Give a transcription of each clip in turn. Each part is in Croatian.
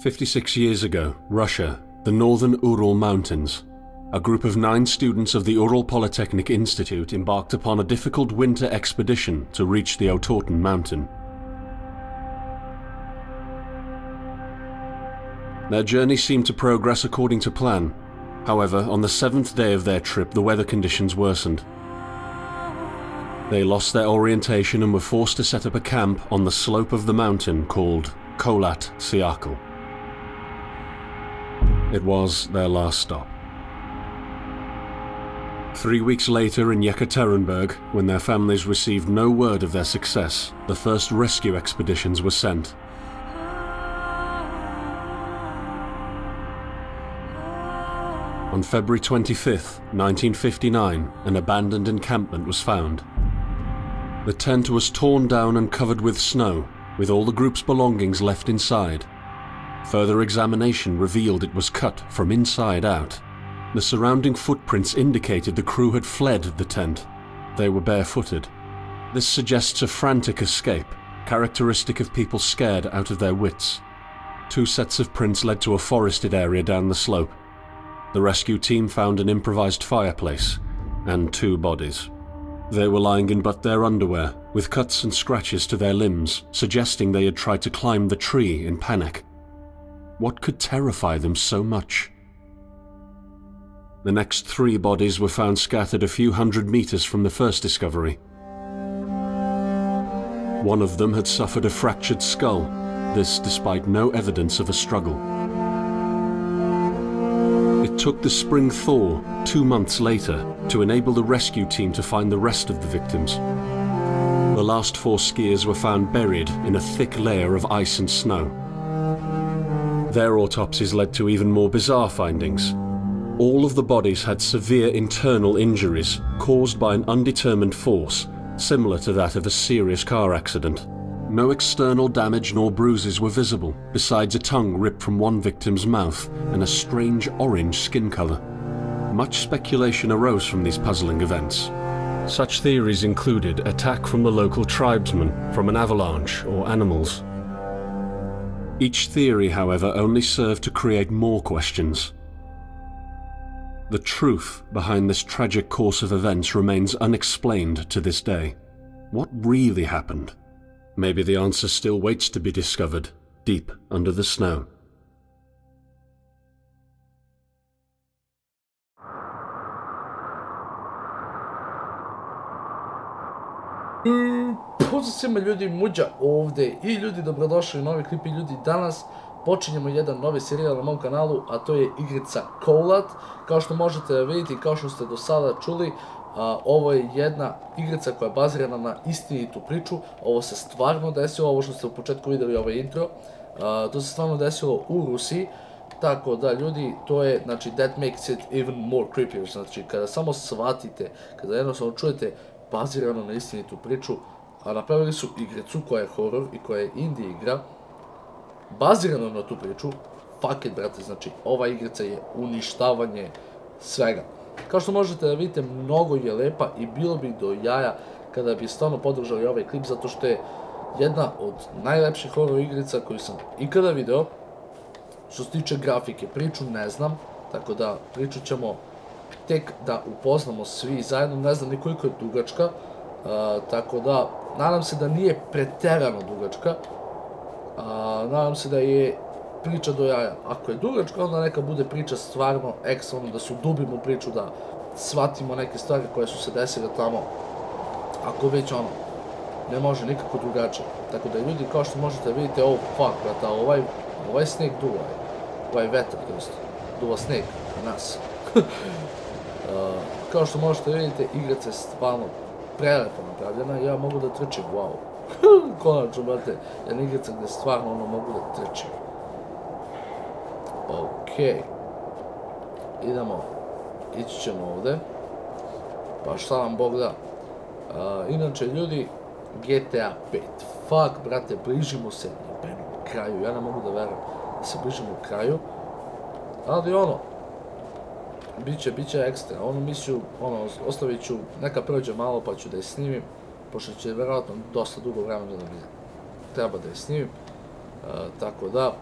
56 years ago, Russia, the northern Ural Mountains. A group of 9 students of the Ural Polytechnic Institute embarked upon a difficult winter expedition to reach the Otorten mountain. Their journey seemed to progress according to plan. However, on the 7th day of their trip, the weather conditions worsened. They lost their orientation and were forced to set up a camp on the slope of the mountain called Kholat Siakal. It was their last stop. 3 weeks later in Yekaterinburg, when their families received no word of their success, the first rescue expeditions were sent. On February 25, 1959, an abandoned encampment was found. The tent was torn down and covered with snow, with all the group's belongings left inside. Further examination revealed it was cut from inside out. The surrounding footprints indicated the crew had fled the tent. They were barefooted. This suggests a frantic escape, characteristic of people scared out of their wits. 2 sets of prints led to a forested area down the slope. The rescue team found an improvised fireplace and 2 bodies. They were lying in but their underwear, with cuts and scratches to their limbs, suggesting they had tried to climb the tree in panic. What could terrify them so much? The next 3 bodies were found scattered a few hundred meters from the first discovery. One of them had suffered a fractured skull, this despite no evidence of a struggle. It took the spring thaw 2 months later to enable the rescue team to find the rest of the victims. The last 4 skiers were found buried in a thick layer of ice and snow. Their autopsies led to even more bizarre findings. All of the bodies had severe internal injuries caused by an undetermined force, similar to that of a serious car accident. No external damage nor bruises were visible, besides a tongue ripped from one victim's mouth and a strange orange skin color. Much speculation arose from these puzzling events. Such theories included attack from the local tribesmen, from an avalanche, or animals. Each theory, however, only served to create more questions. The truth behind this tragic course of events remains unexplained to this day. What really happened? Maybe the answer still waits to be discovered, deep under the snow. Pozdrav svima ljudi, Mudja ovdje i ljudi dobrodošli u novi klip i ljudi danas počinjemo jedan novi serijal na mom kanalu, a to je igrica Kholat. Kao što možete vidjeti, kao što ste do sada čuli, ovo je jedna igrica koja je bazirana na istinitu priču. Ovo se stvarno desilo, ovo što ste u početku vidjeli, ovaj intro, to se stvarno desilo u Rusiji. Tako da ljudi, to je, znači, that makes it even more creepier. Znači, kada samo shvatite, kada jednostavno čujete bazirano na istinitu priču, a napravili su igricu koja je horor i koja je indie igra, bazirano na tu priču, fuck it, brate, znači, ova igrica je uništavanje svega. Kao što možete da vidite, mnogo je lepa i bilo bi do jaja kada bi stvarno podržali ovaj klip, zato što je jedna od najlepših horor igrica koju sam ikada video. Što se tiče grafike, priču ne znam, tako da priču ćemo tek da upoznamo svi zajedno, ne znam ni koliko je dugačka, tako da nadam se da nije preterano dugačka, nadam se da je priča do jaja. Ako je dugačka, onda neka bude priča stvarno ekstremno, da se udubimo u priču, da shvatimo neke stvari koje su se desile tamo, ako već ono, ne može nikako drugačije. Tako da ljudi, kao što možete vidjeti, oh fuck, brata, ovaj sneg duva, ovaj vetar, to jest, duva sneg na nas. Kao što možete vidjeti, igrica je stvarno prelepo napravljena i ja mogu da trčim, wow. Konačno, brate, jedna igrica gde stvarno ono mogu da trčim. Okej. Idemo, ići ćemo ovde. Pa šta vam Bog da. Inače, ljudi, GTA 5. Fuck, brate, bližimo se jebenom kraju. Ja ne mogu da verujem da se bližimo kraju. Ali ono, biće ekstra. Onu misiju, ostavit ću, neka prođe malo pa ću da je snimim. Pošto će verovatno dosta dugo vremena da mi treba da je snimim. Tako da,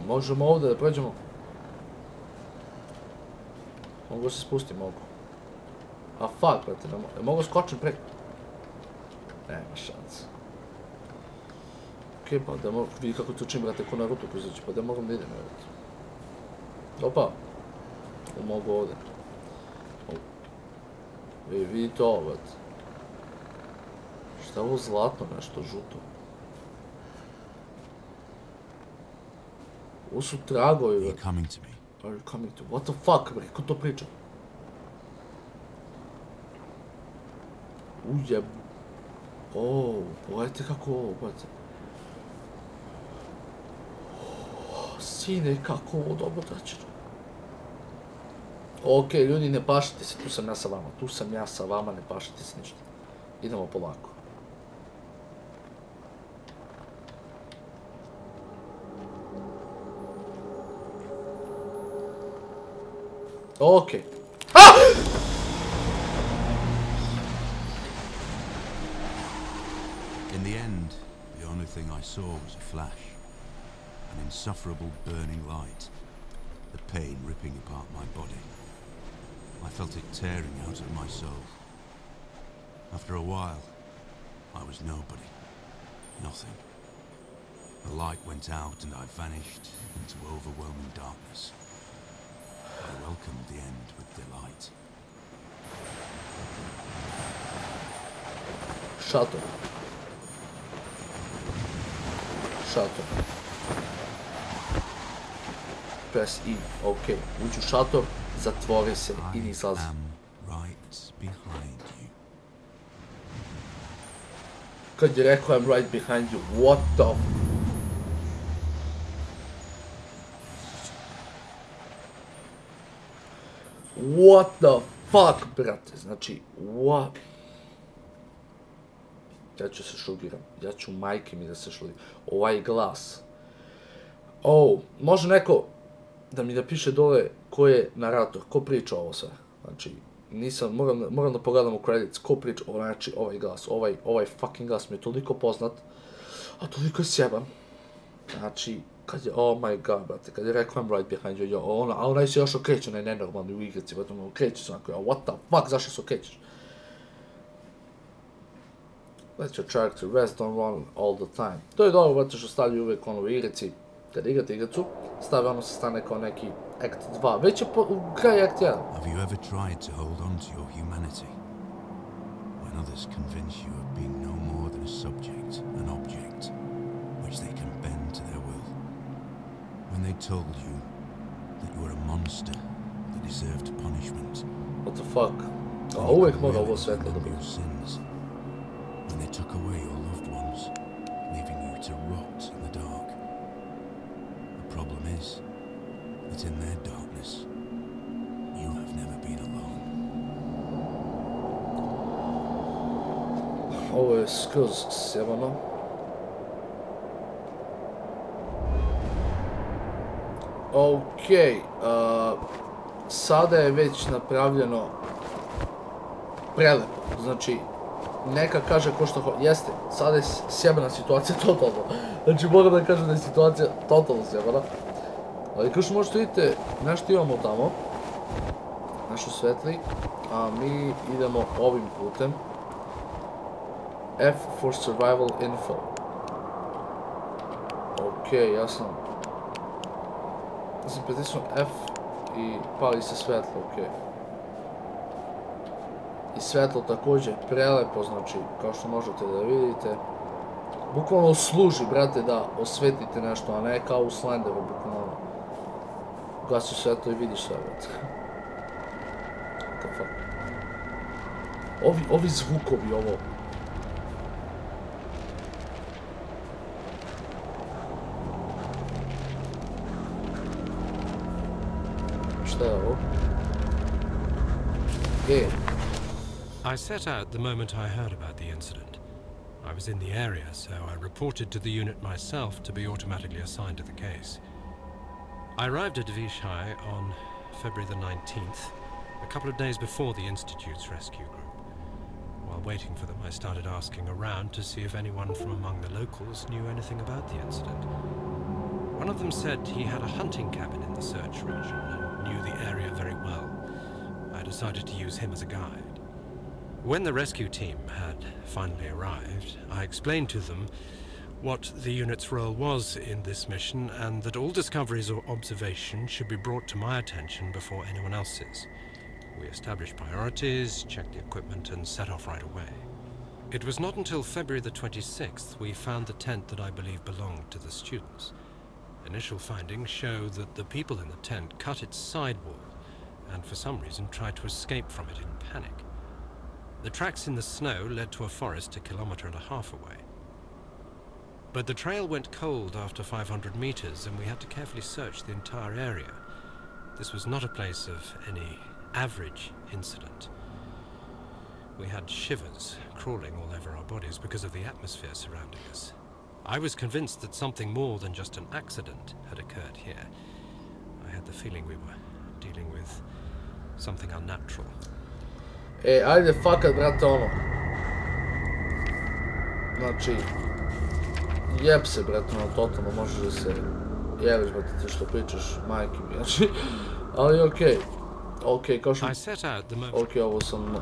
Možemo ovdje da prođemo. Mogu se spustim, mogu. A fuck, brate, mogu skočiti preko. Nema šanse. Okej, pa da mogu, vidi kako to čim, brate, ko na rutu kuzaći, pa da mogu da idem, evo. Opa. Mogu ovdje. Vidi to, brate. Šta je ovo zlatno nešto, žuto? Ovo su tragovi, brate. Are you coming to me? What the fuck, bre, ko to priča? Ujeb. Pogledajte kako ovo, brate. Sine, kako ovo dobro tračeno. Okej, ljudi, ne pašite se, tu sam ja sa vama, ne pašite se ništa. Idemo polako. Okej. In the end, the only thing I saw was a flash. An insufferable burning light. The pain ripping apart my body. I felt it tearing out of my soul. After a while, I was nobody. Nothing. The light went out and I vanished into overwhelming darkness. I welcomed the end with delight. Šator. Press E, ok. Uđu u šator, zatvori se i ne izlazi. Kad je rekao I'm right behind you, what the... What the fuck, brate, znači, what? Ja ću se šugiram, ja ću majke mi da se šugiram. Ovaj glas. Može neko da mi napiše dole ko je narator, ko priča ovo sve. Znači, nisam, moram da pogledam u credits, ko priča, znači, ovaj glas, ovaj fucking glas mi je toliko poznat, a toliko je sjeban. Znači, kad je, oh my god, brate, kad je rekao I'm right behind you, a onaj se još okreće, onaj nenormalni u igrici, brate, okreće se onako, what the fuck, zašto se okrećeš? Let your character rest, don't run all the time. To je dobro, brate, što stavljaju uvijek ono u igrici, kad igrate igricu, stave ono se stane kao neki Act 2, već je u kraju Act 1. Have you ever tried to hold on to your humanity? When others convince you of being no more than a subject, an object, which they can bend to their will? When they told you that you were a monster that deserved punishment? What the fuck? A uvijek mora ovo svetlo da bude. When they took away your loved ones, leaving you to rot in the dark. The problem is that in their darkness, you have never been alone. Ovo je skroz sjebano. Okej, sada je već napravljeno prelepo, znači neka kaže ko što jeste, sada je sjebana situacija totalno, znači moram da kažem da je situacija totalno sjebana, ali kao što možete vidite, nešto imamo tamo, nešto svetli, a mi idemo ovim putem, F for survival info, okej, ja sam pritisnuo F i pali se svetlo, okej. I svetlo također prelepo, znači, kao što možete da vidite, bukvalno služi, brate, da osvetite nešto, a ne kao u Slenderu, bukvalno gasi svetlo i vidiš sve, brate. What the fuck? Ovi zvukovi, ovo. Šta je ovo? I set out the moment I heard about the incident. I was in the area, so I reported to the unit myself to be automatically assigned to the case. I arrived at Vishai on February the 19th, a couple of days before the Institute's rescue group. While waiting for them, I started asking around to see if anyone from among the locals knew anything about the incident. One of them said he had a hunting cabin in the search region and knew the area very well. I decided to use him as a guide. When the rescue team had finally arrived, I explained to them what the unit's role was in this mission and that all discoveries or observations should be brought to my attention before anyone else's. We established priorities, checked the equipment, and set off right away. It was not until February the 26th we found the tent that I believe belonged to the students. Initial findings show that the people in the tent cut its sidewall and for some reason tried to escape from it in panic. The tracks in the snow led to a forest 1.5 kilometers away. But the trail went cold after 500 meters and we had to carefully search the entire area. This was not a place of any average incident. We had shivers crawling all over our bodies because of the atmosphere surrounding us. I was convinced that something more than just an accident had occurred here. I had the feeling we were dealing with something unnatural. Ajde fakat, brate, ono. Znači, jeb se, brate, ono, totalno možeš da se jebiš, brate, ti što pričaš, majke mi, znači, ali okej. Okej, kao što... Okej, ovo sam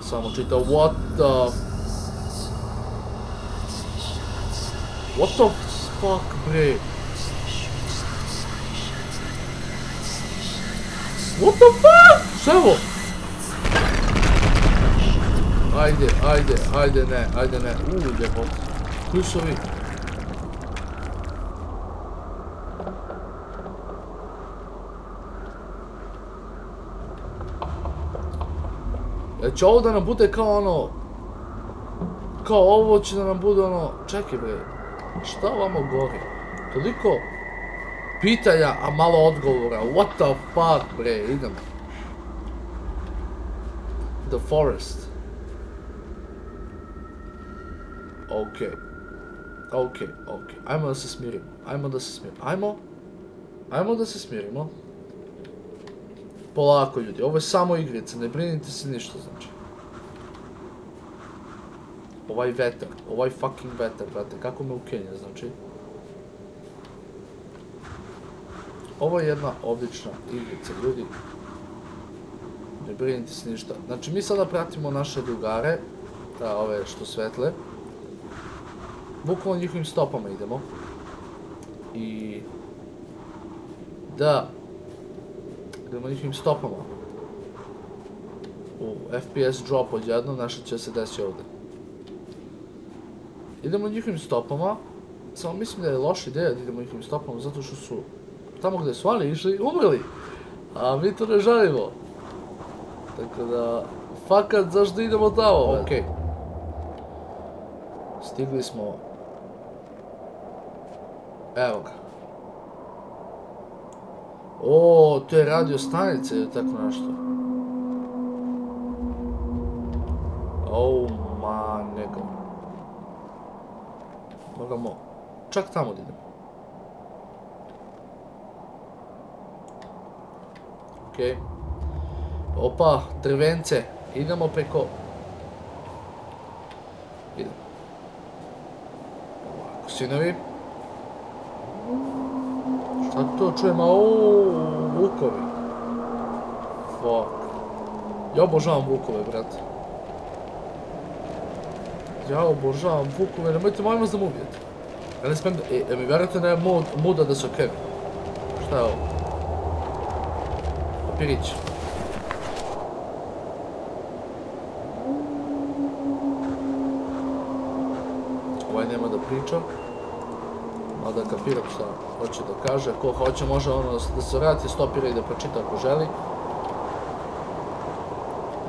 samo čitao, what the fuck, bre? What the fuck? Šta je ovo? Ajde, ne. Jebot. Koji su ovi? Će ovo da nam bude kao ono... Kao ovo će da nam bude ono... Čekaj bre, šta ovamo gori? Toliko pitanja, a malo odgovora. What the fuck bre, idem. The forest. Okej. Ajmo da se smirimo. Ajmo da se smirimo. Polako ljudi, ovo je samo igrica, ne brinite se ništa, znači. Ovaj fucking vetar, brate, kako me ukenja, znači. Ovo je jedna odlična igrica, ljudi. Ne brinite se ništa. Znači, mi sada pratimo naše drugare, ove što svetle. Bukvalno njihovim stopama idemo. I... Da. Idemo njihovim stopama. U FPS drop odjedno, nešto će se desiti ovdje. Idemo njihovim stopama, samo mislim da je loša ideja da idemo njihovim stopama, zato što su tamo gdje su oni išli, umrli. A mi to ne želimo. Tako da, fakat, zašto idemo tamo? Okej. Stigli smo. Evo ga. O, to je radio stanica ili tako nešto. Oh, ma, nego. Moramo čak tamo da idemo. Okej. Opa, drvence. Idemo preko... Idemo. Ovako, sinovi. Šta to čujem? Auuu, vukovi. Fuck. Ja obožavam vukove, brate. Ja obožavam vukove, nemojte molim vas da mu ubijete. Ja ne smijem da... mi vjerujete da je muda da se okrevi. Šta je ovo? Papirić. Ovaj nema da priča. Mada kapiram šta hoće da kaže. Ko hoće može ono da se vrati, stopira i da pročita ako želi.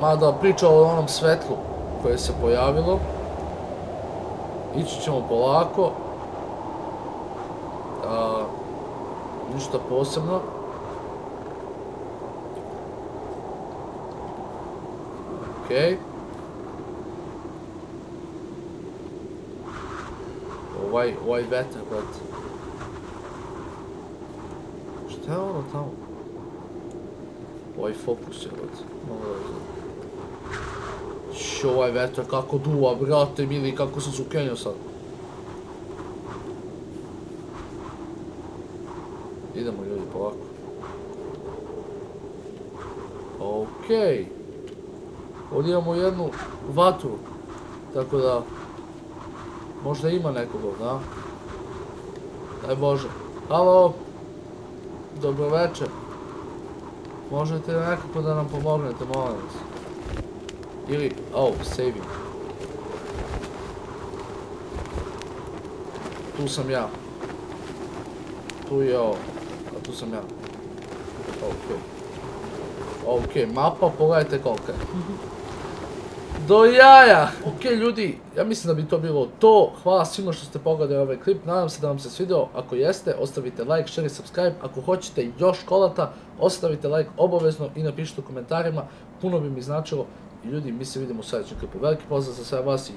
Mada priča o onom svetlu koje se pojavilo. Ići ćemo polako. Ništa posebno. Okej. Ovaj vetar, brate. Šta je ono tamo? Ovaj fokus je, brate. Malo da vidim. Ovaj vetar kako duva, brate mili, kako sam se ukenio sad. Idemo ljudi polako. Okej. Ovdje imamo jednu vatru. Tako da... Možda ima nekog ovdje, a? Daj Bože. Halo. Dobro večer. Možete nekako da nam pomognete, molim vas. Ili... Oh, saving. Tu sam ja. Tu je ovo. A tu sam ja. Okej, mapa, pogledajte kolika je. Do jaja! Okej ljudi, ja mislim da bi to bilo to. Hvala svima što ste pogledali ovaj klip. Nadam se da vam se svidio. Ako jeste, ostavite like, share i subscribe. Ako hoćete još Kholata, ostavite like obavezno i napišite u komentarima. Puno bi mi značilo. I ljudi, mi se vidimo u sljedećem klipu. Veliki pozdrav za sve vas i